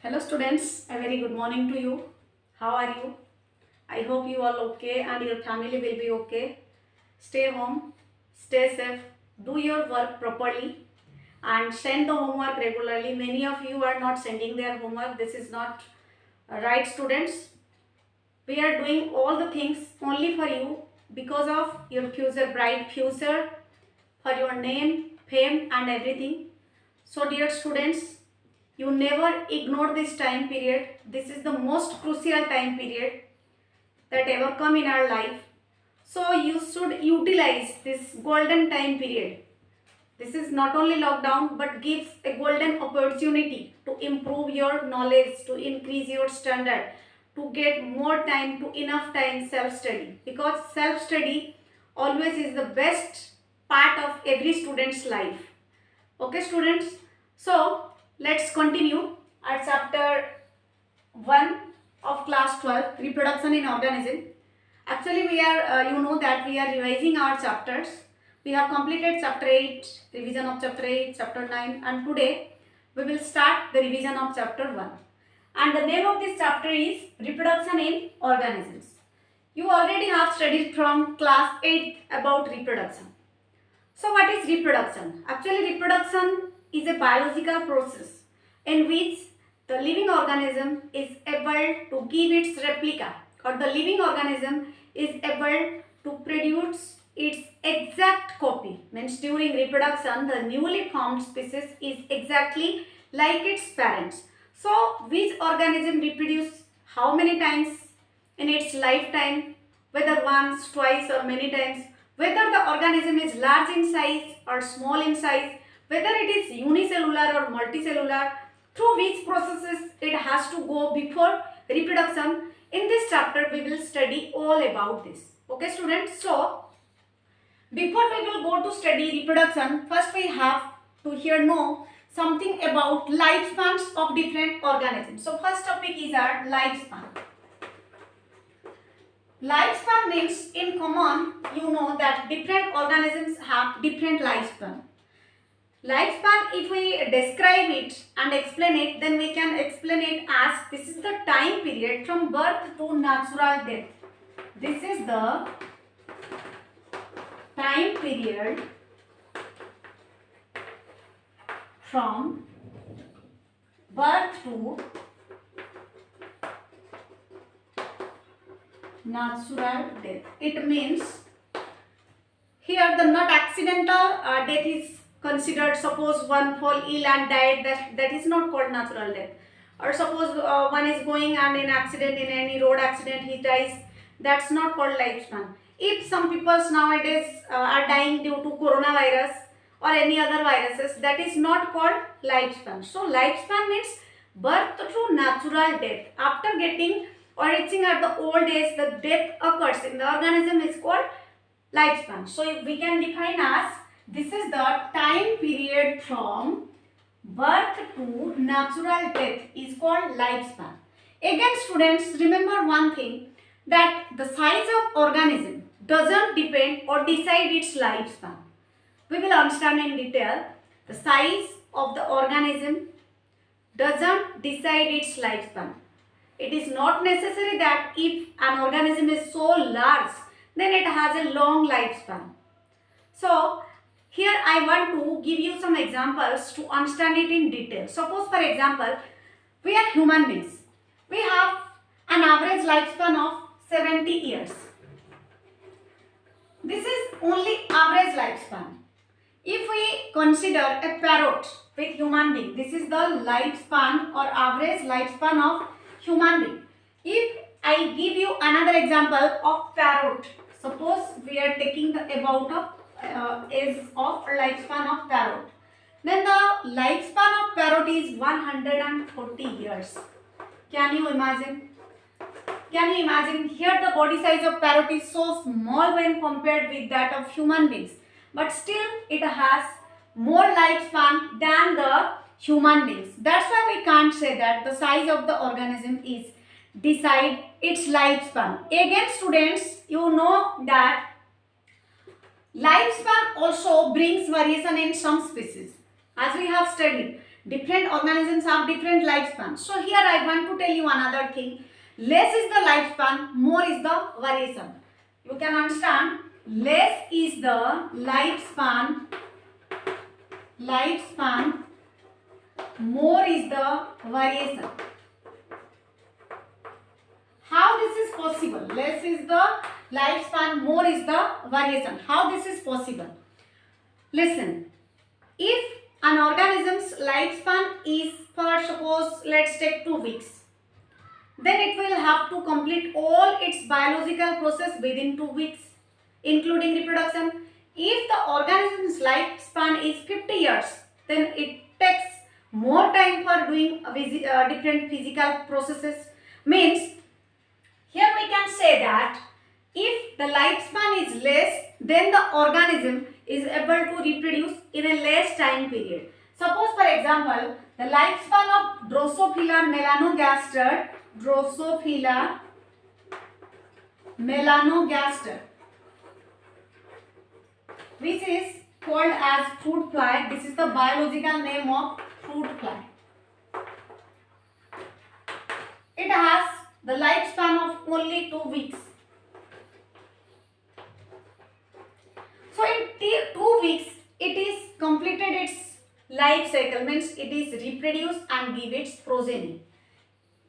Hello students, a very good morning to you. How are you? I hope you all okay and your family will be okay. Stay home, stay safe, do your work properly and send the homework regularly. Many of you are not sending their homework. This is not right students. We are doing all the things only for you because of your future, bright future, for your name, fame and everything. So dear students, you never ignore this time period. This is the most crucial time period that ever come in our life. So you should utilize this golden time period. This is not only lockdown but gives a golden opportunity to improve your knowledge, to increase your standard, to get more time, to enough time self-study. Because self-study always is the best part of every student's life. Okay students, so let's continue our chapter 1 of class 12, reproduction in organism. Actually we are you know that we are revising our chapters. We have completed chapter 8, revision of chapter 8, chapter 9 and today we will start the revision of chapter 1. And the name of this chapter is reproduction in organisms. You already have studied from class 8 about reproduction. So what is reproduction? Actually reproduction is a biological process in which the living organism is able to give its replica, or the living organism is able to produce its exact copy. Means during reproduction the newly formed species is exactly like its parents. So which organism reproduce how many times in its lifetime, whether once, twice or many times, whether the organism is large in size or small in size, whether it is unicellular or multicellular, through which processes it has to go before reproduction. In this chapter we will study all about this. Okay students, so before we will go to study reproduction, first we have to here know something about lifespans of different organisms. So first topic is our lifespan. Lifespan means in common you know that different organisms have different lifespan. Lifespan, if we describe it and explain it, then we can explain it as this is the time period from birth to natural death. This is the time period from birth to natural death. It means here the not accidental death is considered. Suppose one fall ill and died, that is not called natural death. Or suppose one is going and in accident, in any road accident he dies, that's not called lifespan. If some people nowadays are dying due to coronavirus or any other viruses, that is not called lifespan. So lifespan means birth to natural death. After getting or reaching at the old age, the death occurs in the organism is called lifespan. So we can define as this is the time period from birth to natural death is called lifespan. Again students, remember one thing, that the size of organism doesn't depend or decide its lifespan. We will understand in detail. The size of the organism doesn't decide its lifespan. It is not necessary that if an organism is so large, then it has a long lifespan. So here I want to give you some examples to understand it in detail. Suppose for example, we are human beings. We have an average lifespan of 70 years. This is only average lifespan. If we consider a parrot with human being, this is the lifespan or average lifespan of human being. If I give you another example of parrot, suppose we are taking the about of age of lifespan of parrot, then the lifespan of parrot is 140 years. Can you imagine? Can you imagine? Here the body size of parrot is so small when compared with that of human beings, but still it has more lifespan than the human beings. That's why we can't say that the size of the organism is decide its lifespan. Again students, you know that lifespan also brings variation in some species. As we have studied Different organisms have different lifespan. So here I want to tell you another thing. Less is the lifespan, more is the variation. You can understand, less is the lifespan, more is the variation. How this is possible? Less is the lifespan, more is the variation. How this is possible? Listen, if an organism's lifespan is, for suppose, let's take 2 weeks, then it will have to complete all its biological process within 2 weeks, including reproduction. If the organism's lifespan is 50 years, then it takes more time for doing different physical processes. Means, here we can say that if the lifespan is less, then the organism is able to reproduce in a less time period. Suppose, for example, the lifespan of Drosophila melanogaster, which is called as fruit fly. This is the biological name of fruit fly. It has the lifespan of only 2 weeks. So in 2 weeks, it is completed its life cycle, means it is reproduced and give its progeny.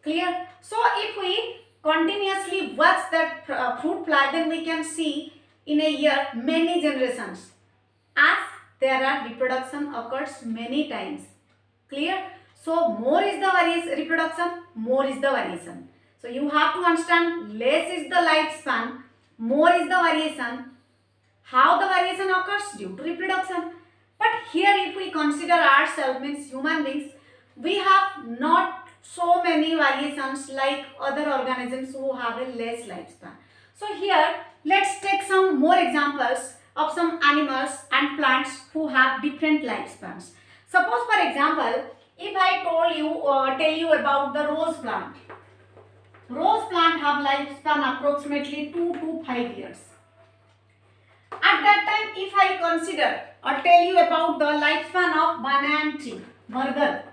Clear? So if we continuously watch that fruit fly, then we can see in a year many generations, as there are reproduction occurs many times. Clear? So more is the reproduction, more is the variation. So you have to understand, less is the lifespan, more is the variation. How the variation occurs? Due to reproduction. But here if we consider ourselves, means human beings, we have not so many variations like other organisms who have a less lifespan. So here let's take some more examples of some animals and plants who have different lifespans. Suppose, for example, if I tell you about the rose plant. Rose plant have lifespan approximately 2 to 5 years. At that time, if I consider or tell you about the lifespan of banyan tree, Bargar,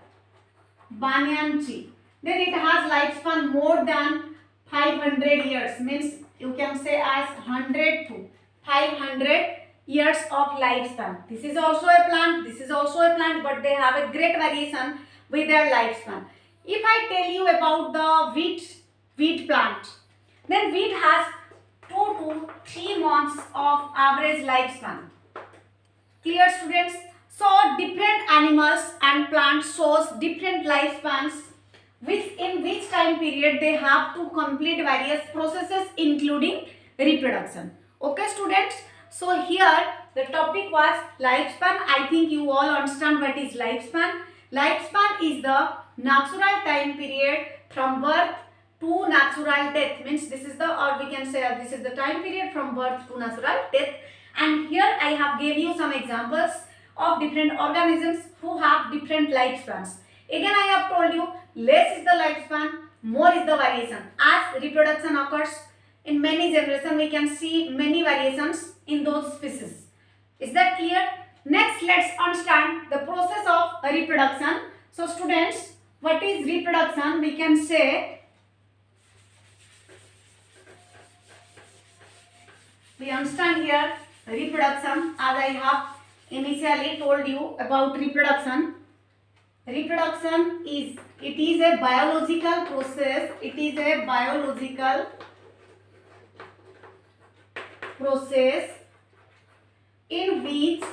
banyan tree, then it has lifespan more than 500 years, means you can say as 100 to 500 years of lifespan. This is also a plant, this is also a plant, but they have a great variation with their lifespan. If I tell you about the wheat plant, then wheat has 2 to 3 months of average lifespan. Clear, students? So different animals and plants shows different lifespans, in which time period they have to complete various processes including reproduction. Okay, students? So here the topic was lifespan. I think you all understand what is lifespan. Lifespan is the natural time period from birth to natural death, means this is the, or we can say this is the time period from birth to natural death. And here I have gave you some examples of different organisms who have different lifespans. Again I have told you, less is the lifespan, more is the variation. As reproduction occurs in many generations, we can see many variations in those species. Is that clear? Next, let's understand the process of reproduction. So students, what is reproduction? We can say, we understand here reproduction, as I have initially told you about reproduction. Reproduction is a biological process. It is a biological process in which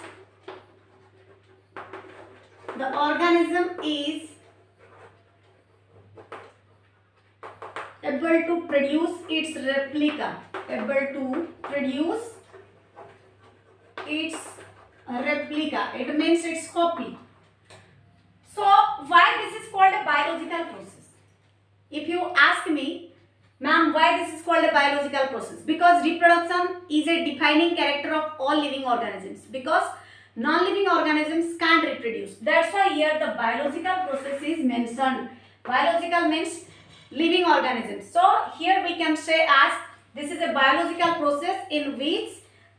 the organism is able to produce its replica. It means its copy. So why this is called a biological process? If you ask me, ma'am, why this is called a biological process? Because reproduction is a defining character of all living organisms. Because non-living organisms can't reproduce. That's why here the biological process is mentioned. Biological means living organisms. So here we can say as this is a biological process in which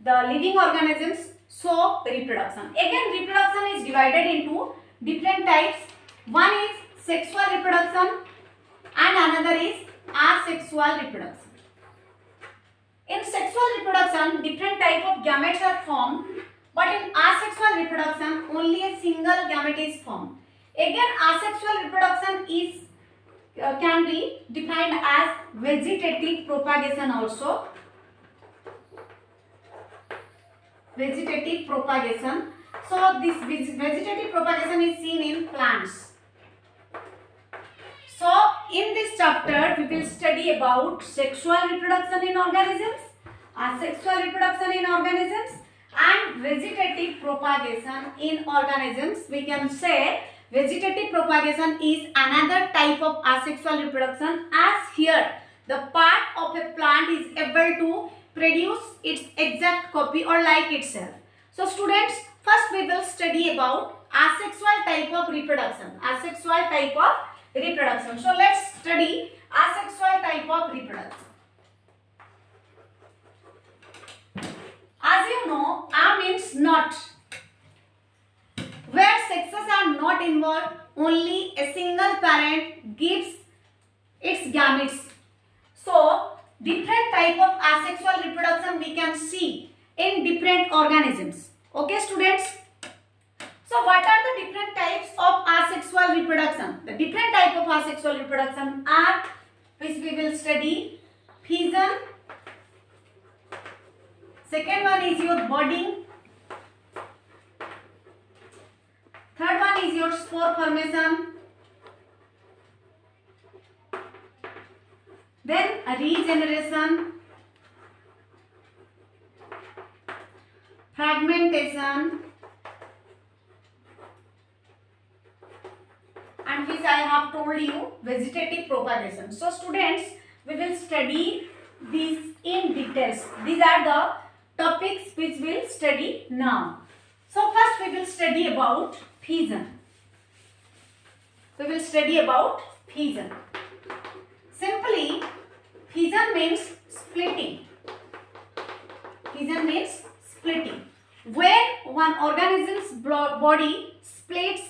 the living organisms show reproduction. Again, reproduction is divided into different types. One is sexual reproduction and another is asexual reproduction. In sexual reproduction, different type of gametes are formed, but in asexual reproduction, only a single gamete is formed. Again, asexual reproduction is can be defined as vegetative propagation also. Vegetative propagation. So this vegetative propagation is seen in plants. So in this chapter we will study about sexual reproduction in organisms, asexual reproduction in organisms and vegetative propagation in organisms. We can say vegetative propagation is another type of asexual reproduction, as here the part of a plant is able to produce its exact copy or like itself. So students, first we will study about asexual type of reproduction. Asexual type of reproduction. So let's study asexual type of reproduction. As you know, A means not. Where sexes are not involved, only a single parent gives its gametes. So different type of asexual reproduction we can see in different organisms. Okay students? So what are the different types of asexual reproduction? The different type of asexual reproduction are, which we will study, fission. Second one is your budding. Third one is your spore formation. Then regeneration, fragmentation, and which I have told you, vegetative propagation. So students, we will study these in details. These are the topics which we will study now. So first we will study about fission. We will study about fission. Simply, fission means splitting. Fission means splitting. When one organism's body splits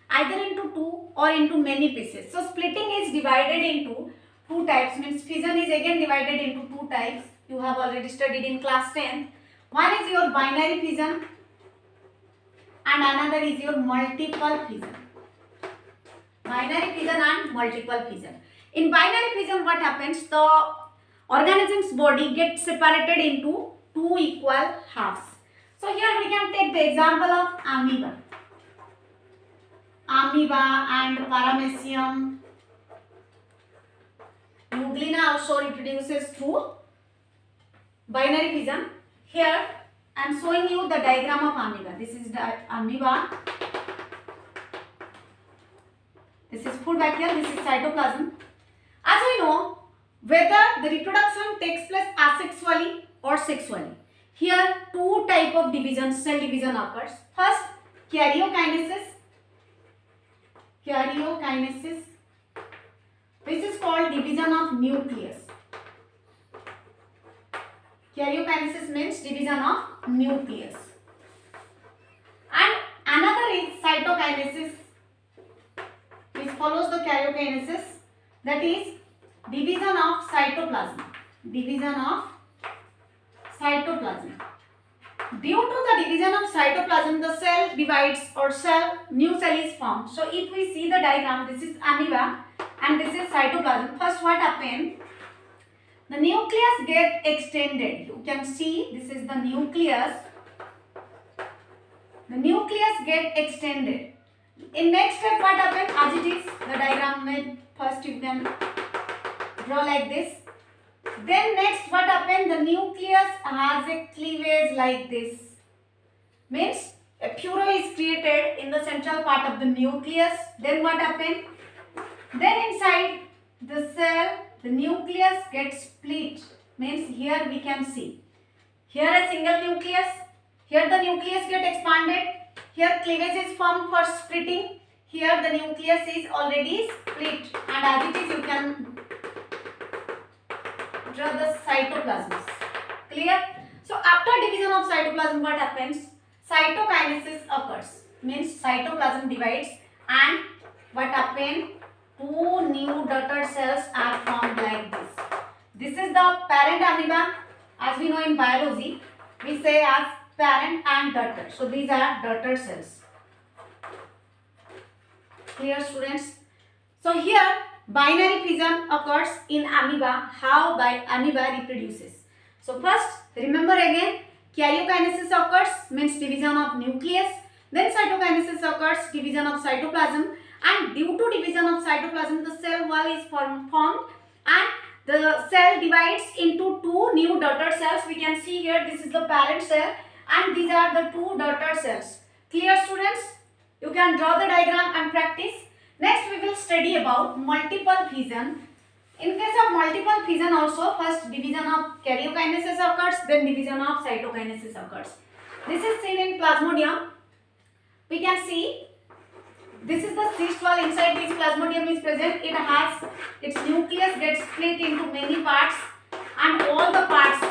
either into two or into many pieces. So splitting is divided into two types. Means fission is again divided into two types. You have already studied in class 10th. One is your binary fission and another is your multiple fission. Binary fission and multiple fission. In binary fission, what happens? The organism's body gets separated into two equal halves. So here we can take the example of amoeba. Amoeba and paramecium. Euglena also reproduces through binary fission. Here I am showing you the diagram of amoeba. This is the amoeba. This is food vacuole. This is cytoplasm. As we know, whether the reproduction takes place asexually or sexually, here two type of divisions, cell division occurs. First, karyokinesis. Karyokinesis. This is called division of nucleus. Karyokinesis means division of nucleus. And another is cytokinesis, which follows the karyokinesis. That is division of cytoplasm. Division of cytoplasm. Due to the division of cytoplasm, the cell divides or new cell is formed. So if we see the diagram, this is amoeba and this is cytoplasm. First what happens? The nucleus get extended. You can see this is the nucleus. The nucleus get extended. In next step what happens? As it is, the diagram made. First you can draw like this. Then next what happens? The nucleus has a cleavage like this. Means a furrow is created in the central part of the nucleus. Then what happens? Then inside the cell, the nucleus gets split. Means here we can see. Here a single nucleus. Here the nucleus gets expanded. Here cleavage is formed for splitting. Here the nucleus is already split, and as it is you can draw the cytoplasms. Clear? So after division of cytoplasm what happens? Cytokinesis occurs. Means cytoplasm divides and what happen? Two new daughter cells are formed like this. This is the parent amoeba. As we know in biology, we say as parent and daughter. So these are daughter cells. Clear, students? So here binary fission occurs in amoeba. How amoeba reproduces? So first remember again, karyokinesis occurs, means division of nucleus. Then cytokinesis occurs, division of cytoplasm. And due to division of cytoplasm, the cell wall is formed and the cell divides into two new daughter cells. We can see here this is the parent cell and these are the two daughter cells. Clear, students? You can draw the diagram and practice. Next we will study about multiple fission. In case of multiple fission also, first division of karyokinesis occurs, then division of cytokinesis occurs. This is seen in Plasmodium. We can see this is the cyst wall. Inside this Plasmodium is present. It has its nucleus gets split into many parts, and all parts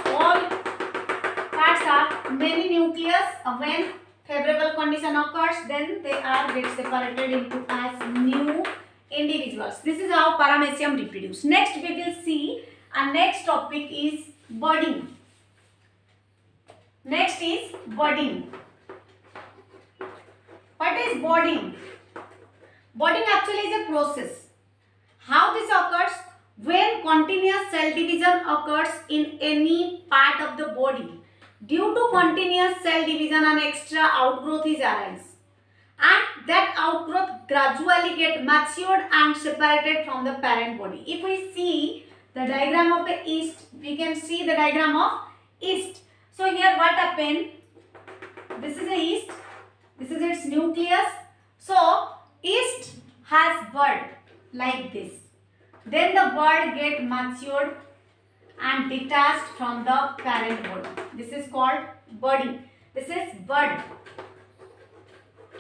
are many nucleus. When favorable condition occurs, then they are get separated into as new individuals. This is how Paramecium reproduce. Next we will see, and next topic is budding. Next is budding. What is budding? Budding actually is a process. How this occurs? When continuous cell division occurs in any part of the body. Due to continuous cell division, an extra outgrowth is arise. And that outgrowth gradually get matured and separated from the parent body. If we see the diagram of a yeast, we can see the diagram of yeast. So here what happened? This is a yeast. This is its nucleus. So yeast has bud like this. Then the bud get matured and detached from the parent body. This is called budding. This is bud.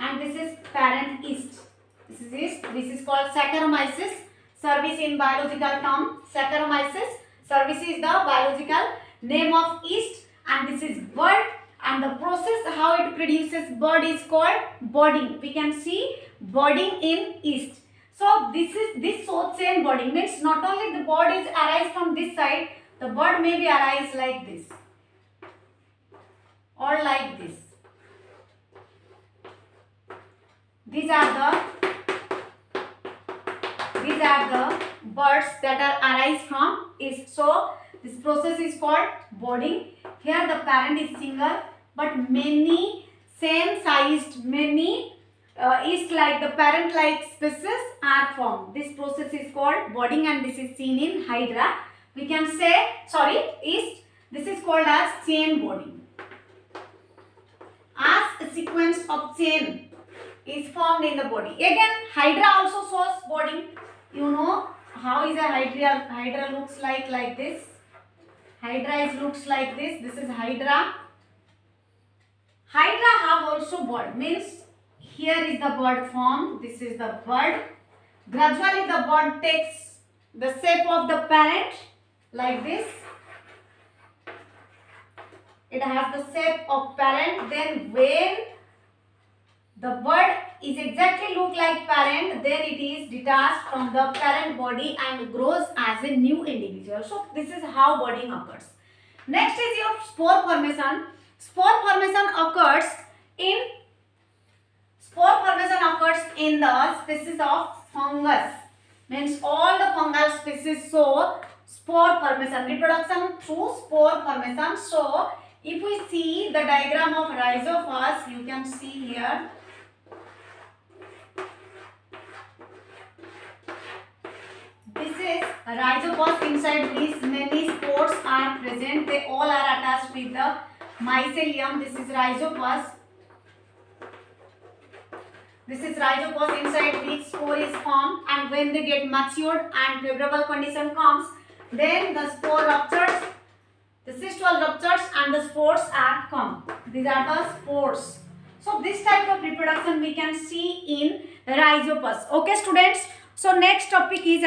And this is parent yeast. This is yeast. This is called Saccharomyces cerevisiae in biological term. Saccharomyces cerevisiae is the biological name of yeast, and this is bud. And the process how it produces bud is called budding. We can see budding in yeast. So this short chain budding means not only the bud is arise from this side, the bud may be arise like this or like this. These are the buds that are arise from yeast. So this process is called budding. Here the parent is single, but many same sized yeast like the parent like species are formed. This process is called budding, and this is seen in Hydra. We can say yeast. This is called as chain budding. As a sequence of chain is formed in the body. Again, Hydra also shows budding. You know how is a Hydra looks like this. Hydra looks like this. This is Hydra. Hydra have also bud. Means here is the bud formed. This is the bud. Gradually the bud takes the shape of the parent like this. It has the shape of parent. Then when the bud is exactly look like parent, then it is detached from the parent body and grows as a new individual. So this is how budding occurs. Next is your spore formation. Spore formation occurs in the species of fungus. Means all the fungal species show spore formation, reproduction through spore formation. So if we see the diagram of Rhizopus, you can see here. This is Rhizopus. Inside this many spores are present. They all are attached with the mycelium. This is Rhizopus. This is Rhizopus, inside which spore is formed, and when they get matured and favorable condition comes, then the spore ruptures, the cyst wall ruptures and the spores are come. These are the spores. So this type of reproduction we can see in Rhizopus. Okay students. So next topic is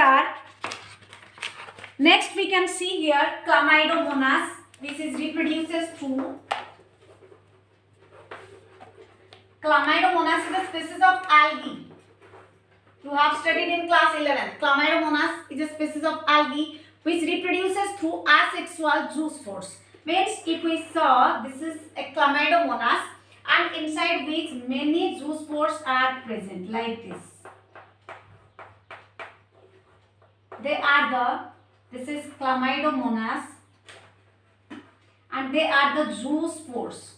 next we can see here Chlamydomonas, which is reproduces through. Chlamydomonas is a species of algae. You have studied in class 11th. Chlamydomonas is a species of algae which reproduces through asexual zoospores. Means if we saw, this is a Chlamydomonas and inside which many zoospores are present like this. This is Chlamydomonas and they are the zoospores.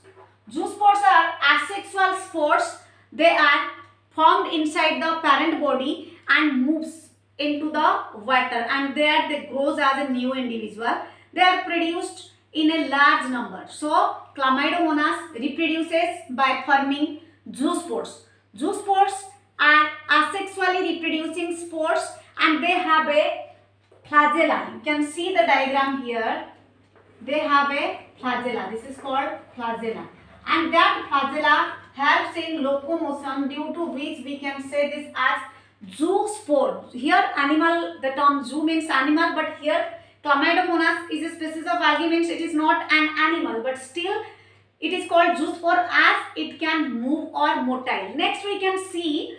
Zoospores are asexual spores. They are formed inside the parent body and moves into the water, and there they grows as a new individual. They are produced in a large number. So Chlamydomonas reproduces by forming zoospores. Zoospores are asexually reproducing spores and they have a flagella. You can see the diagram here. They have a flagella. This is called flagella. And that flagella helps in locomotion, due to which we can say this as zoospore. Here animal, the term zoo means animal, but here Chlamydomonas is a species of algae, means it is not an animal, but still it is called zoospore as it can move or motile. Next we can see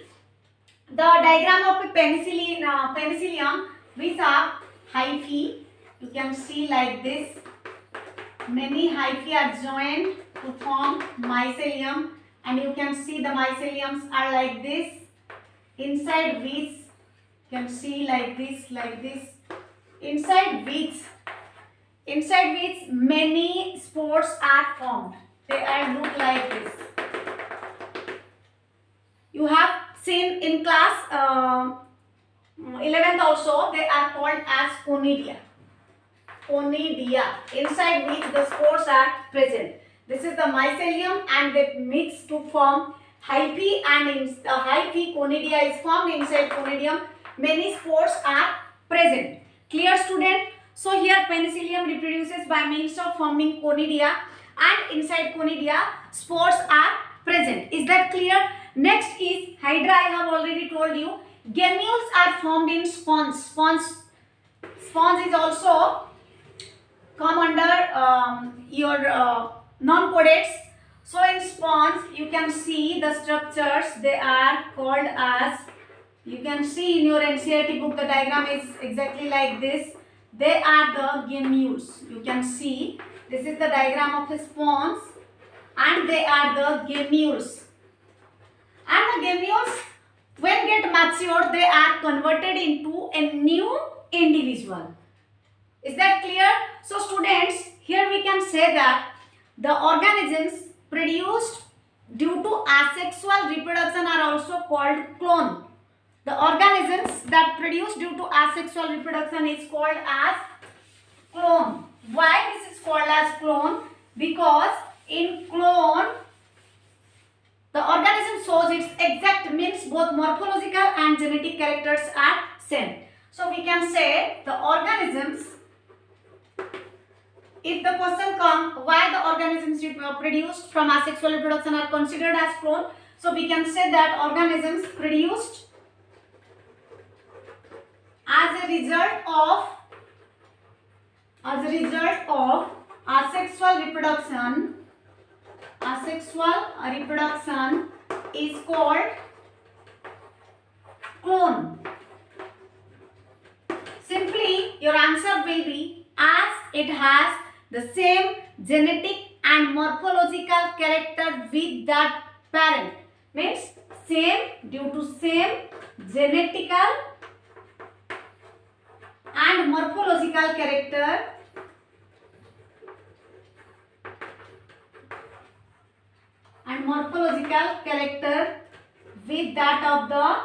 the diagram of a penicillium which have hyphae. You can see like this. Many hyphae are joined to form mycelium, and you can see the myceliums are like this, inside which you can see like this, inside which many spores are formed. They are look like this. You have seen in class 11th also, they are called as conidia. Conidia, inside which the spores are present. This is the mycelium and they mix to form hyphae, and in the hyphae conidia is formed. Inside conidium many spores are present. Clear student? So here penicillium reproduces by means of forming conidia, and inside conidia spores are present. Is that clear? Next is hydra. I have already told you. Gemmules are formed in sponge. Sponge is also come under your non-codates. So in sponge you can see the structures. They are called as, you can see in your NCERT book, the diagram is exactly like this. They are the gemmules. You can see this is the diagram of a sponge and they are the gemmules. And the gemmules, when get matured, they are converted into a new individual. Is that clear? So students, here we can say that the organisms produced due to asexual reproduction are also called clone. The organisms that produce due to asexual reproduction is called as clone. Why this is called as clone? Because in clone, the organism shows its exact, means both morphological and genetic characters are same. So we can say the organisms, if the question comes why the organisms produced from asexual reproduction are considered as clone, so we can say that organisms produced as a result of asexual reproduction is called clone. Simply your answer will be as it has the same genetic and morphological character with that parent. Means same, due to same genetical and morphological character with that of the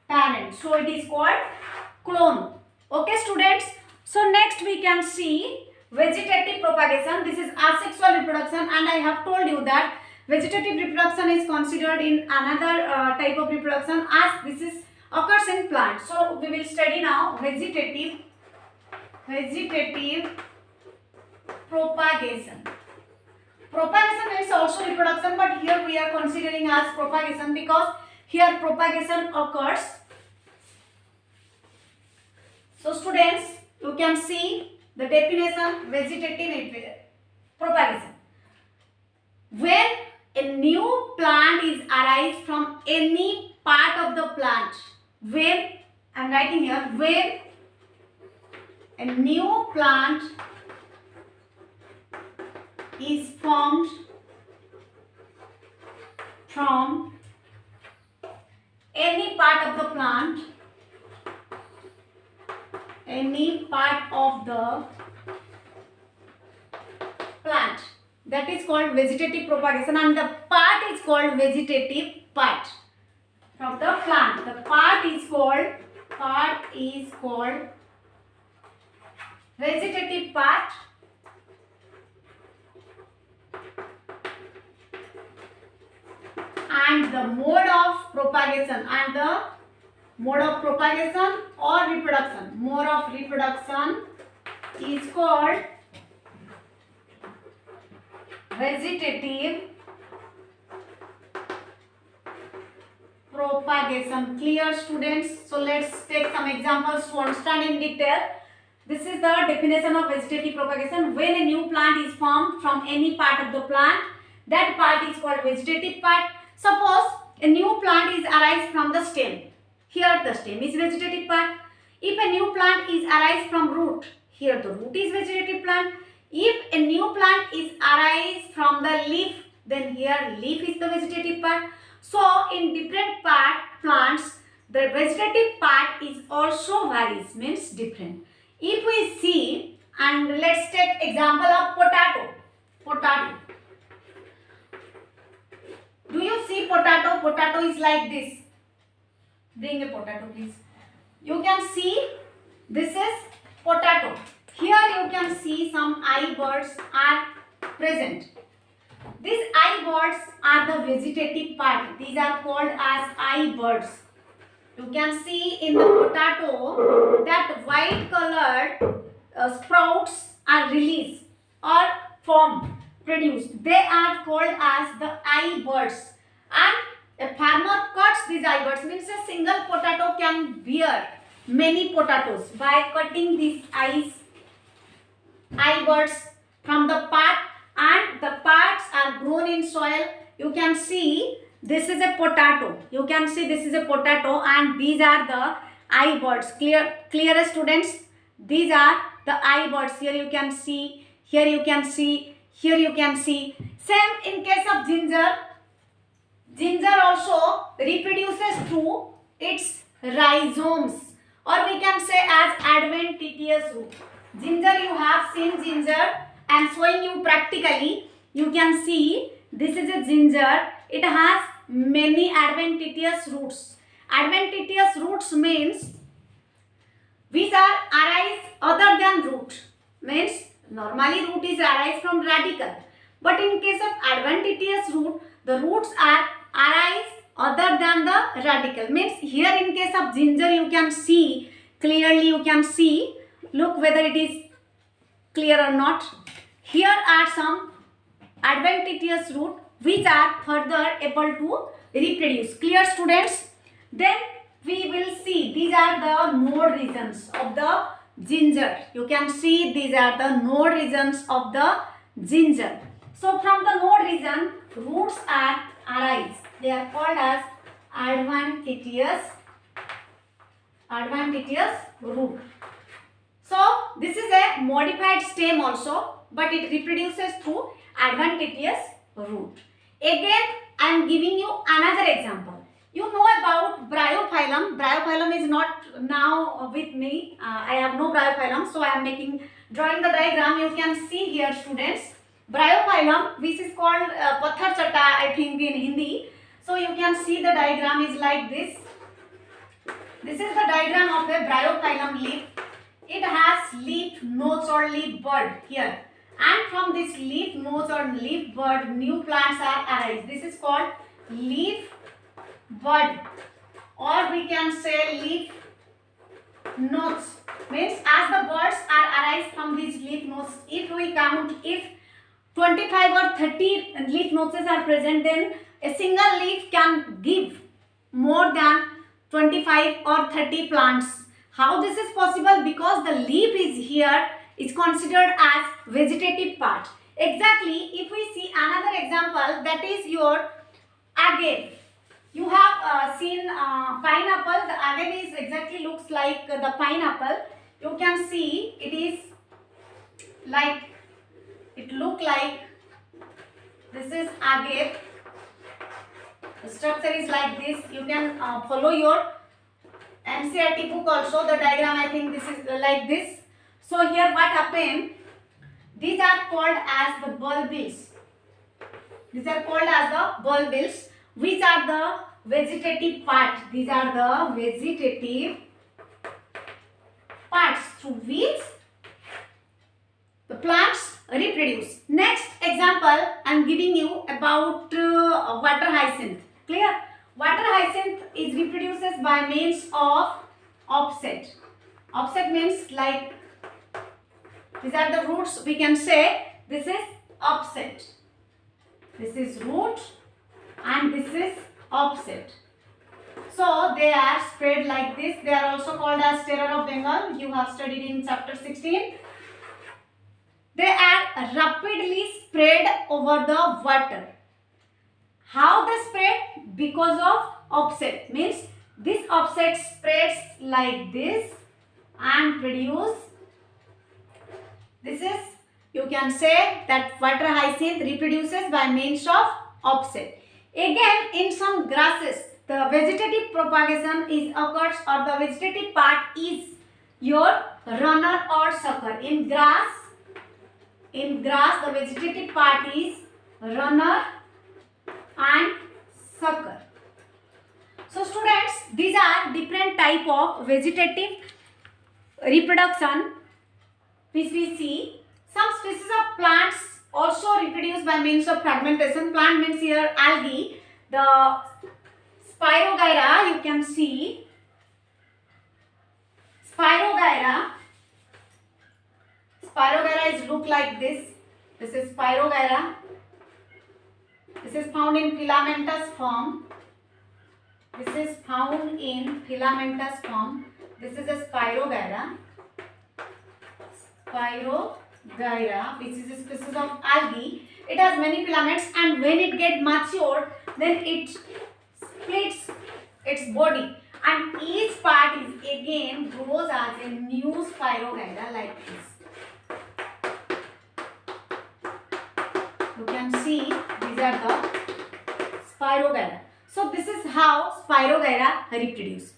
parent. So it is called clone. Okay students. So next we can see vegetative propagation. This is asexual reproduction, and I have told you that vegetative reproduction is considered in another type of reproduction as this is occurs in plants. So we will study now vegetative propagation. Propagation is also reproduction, but here we are considering as propagation because here propagation occurs. So students, you can see the definition vegetative propagation. When a new plant is arise from any part of the plant. When I am writing here, when a new plant is formed from any part of the plant, any part of the plant, that is called vegetative propagation, and the part is called vegetative part from the plant. The part is called vegetative part, and the mode of propagation or reproduction. Mode of reproduction is called vegetative propagation. Clear, students? So let's take some examples to understand in detail. This is the definition of vegetative propagation. When a new plant is formed from any part of the plant, that part is called vegetative part. Suppose a new plant is arise from the stem. Here the stem is vegetative part. If a new plant is arise from root, here the root is vegetative plant. If a new plant is arise from the leaf, then here leaf is the vegetative part. So in different plants, the vegetative part is also varies, means different. If we see, and let's take example of potato. Potato. Do you see potato? Potato is like this. Bring a potato, please. You can see this is potato. Here you can see some eye buds are present. These eye buds are the vegetative part. These are called as eye buds. You can see in the potato that white colored sprouts are released or produced. They are called as the eye buds. And a farmer cuts these eye buds, means a single potato can bear many potatoes by cutting these eye buds from the part, and the parts are grown in soil. You can see this is a potato. You can see this is a potato, and these are the eye buds. Clear, students? These are the eye buds. Here you can see, here you can see, here you can see. Same in case of ginger. Ginger also reproduces through its rhizomes, or we can say as adventitious root. Ginger, you have seen ginger. I am showing you practically. You can see this is a ginger. It has many adventitious roots. Adventitious roots means which are arise other than root. Means normally root is arise from radicle. But in case of adventitious root, the roots are arise other than the radicle. Means here in case of ginger you can see clearly, you can see, look whether it is clear or not. Here are some adventitious root which are further able to reproduce. Clear, students? Then we will see these are the node regions of the ginger. You can see these are the node regions of the ginger. So from the node region, roots are arise. They are called as adventitious root. So this is a modified stem also, but it reproduces through adventitious root. Again, I am giving you another example. You know about bryophyllum. Bryophyllum is not now with me. I have no bryophyllum, so I am drawing the diagram. You can see here, students. Bryophyllum, which is called Pathar Chata, I think in Hindi. So you can see the diagram is like this. This is the diagram of a bryophyllum leaf. It has leaf nodes or leaf bud here. And from this leaf nodes or leaf bud, new plants are arise. This is called leaf bud, or we can say leaf nodes. Means as the buds are arise from these leaf nodes, if we count, if 25 or 30 leaf nodes are present, then a single leaf can give more than 25 or 30 plants. How this is possible? Because the leaf is here is considered as vegetative part. Exactly, if we see another example, that is your agave. You have seen pineapple. The agave is exactly looks like the pineapple. You can see it is like, it look like, this is agave. The structure is like this. You can follow your NCERT book also. The diagram, I think this is like this. So here what happened? These are called as the bulbils. These are called as the bulbils, which are the vegetative part. These are the vegetative parts through which the plants reproduce. Next example I am giving you about water hyacinth. Clear? Water hyacinth is reproduces by means of offset. Offset means like, these are the roots, we can say this is offset. This is root and this is offset. So they are spread like this. They are also called as terror of Bengal. You have studied in chapter 16. They are rapidly spread over the water. How they spread? Because of offset. Means this offset spreads like this and produce. This is, you can say that water hyacinth reproduces by means of offset. Again, in some grasses, the vegetative propagation is occurs, or the vegetative part is your runner or sucker. In grass, the vegetative part is runner and sucker. So students, these are different type of vegetative reproduction which we see. Some species of plants also reproduce by means of fragmentation. Plant means here algae. The Spirogyra, you can see Spirogyra. Spirogyra is look like this. This is Spirogyra. This is found in filamentous form. This is found in filamentous form. This is a Spirogyra. Spirogyra, which is a species of algae. It has many filaments, and when it gets matured, then it splits its body, and each part is again grows as a new Spirogyra like this. You can see these are the Spirogyra. So this is how Spirogyra reproduce.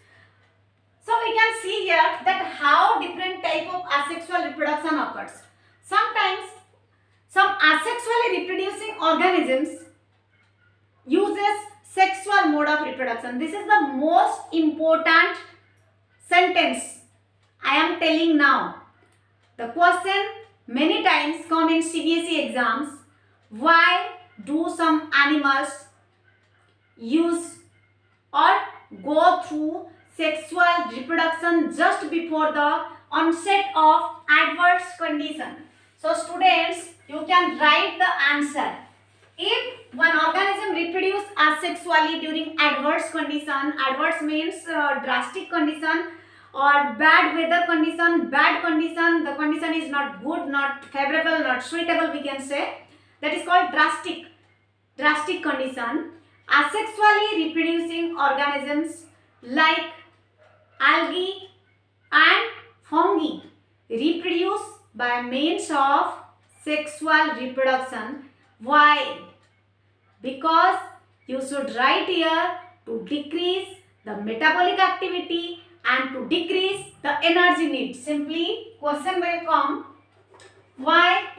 So we can see here that how different type of asexual reproduction occurs. Sometimes some asexually reproducing organisms uses sexual mode of reproduction. This is the most important sentence I am telling now. The question many times come in CBSE exams. Why do some animals use or go through sexual reproduction just before the onset of adverse condition? So students, you can write the answer. If one organism reproduces asexually during adverse condition, adverse means drastic condition or bad weather condition, bad condition, the condition is not good, not favorable, not suitable, we can say. That is called drastic condition. Asexually reproducing organisms like algae and fungi reproduce by means of sexual reproduction. Why? Because you should write here to decrease the metabolic activity and to decrease the energy need. Simply question will come, why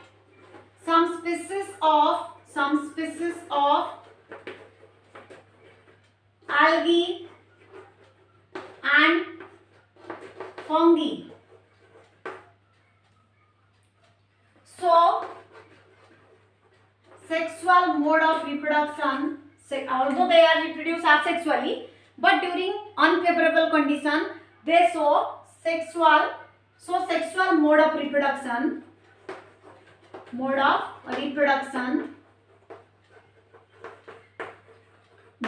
some species of algae and fungi. So sexual mode of reproduction, although they are reproduced asexually, but during unfavorable condition they show sexual mode of reproduction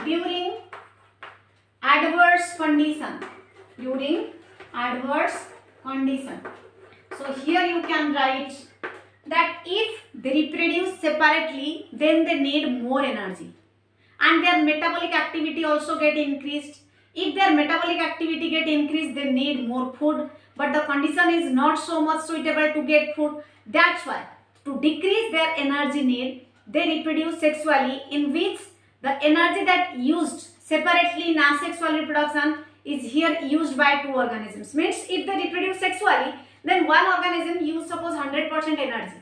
during adverse condition. So here you can write that if they reproduce separately, then they need more energy. And their metabolic activity also get increased. If their metabolic activity get increased, they need more food. But the condition is not so much suitable to get food. That's why to decrease their energy need, they reproduce sexually, in which the energy that used separately in asexual reproduction is here used by two organisms. Means if they reproduce sexually, then one organism use suppose 100% energy.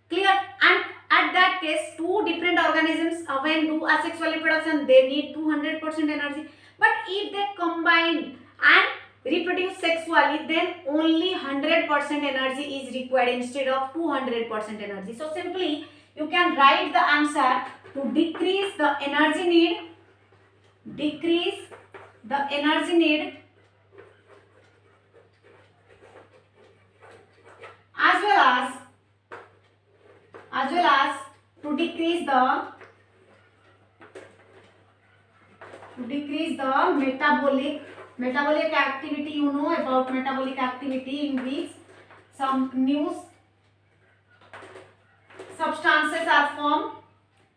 Clear? And at that case, two different organisms when do asexual reproduction, they need 200% energy. But if they combine and reproduce sexually, then only 100% energy is required instead of 200% energy. So simply you can write the answer to decrease the energy need, as well as to decrease the metabolic activity. You know about metabolic activity, in which some new substances are formed,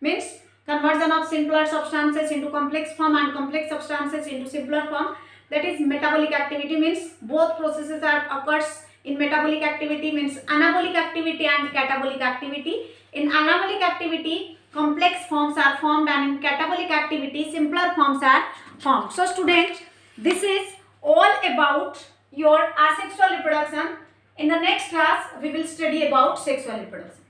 means conversion of simpler substances into complex form and complex substances into simpler form. That is metabolic activity. Means both processes are occurs in metabolic activity, means anabolic activity and catabolic activity. In anabolic activity, complex forms are formed, and in catabolic activity, simpler forms are formed. So students, this is all about your asexual reproduction. In the next class, we will study about sexual reproduction.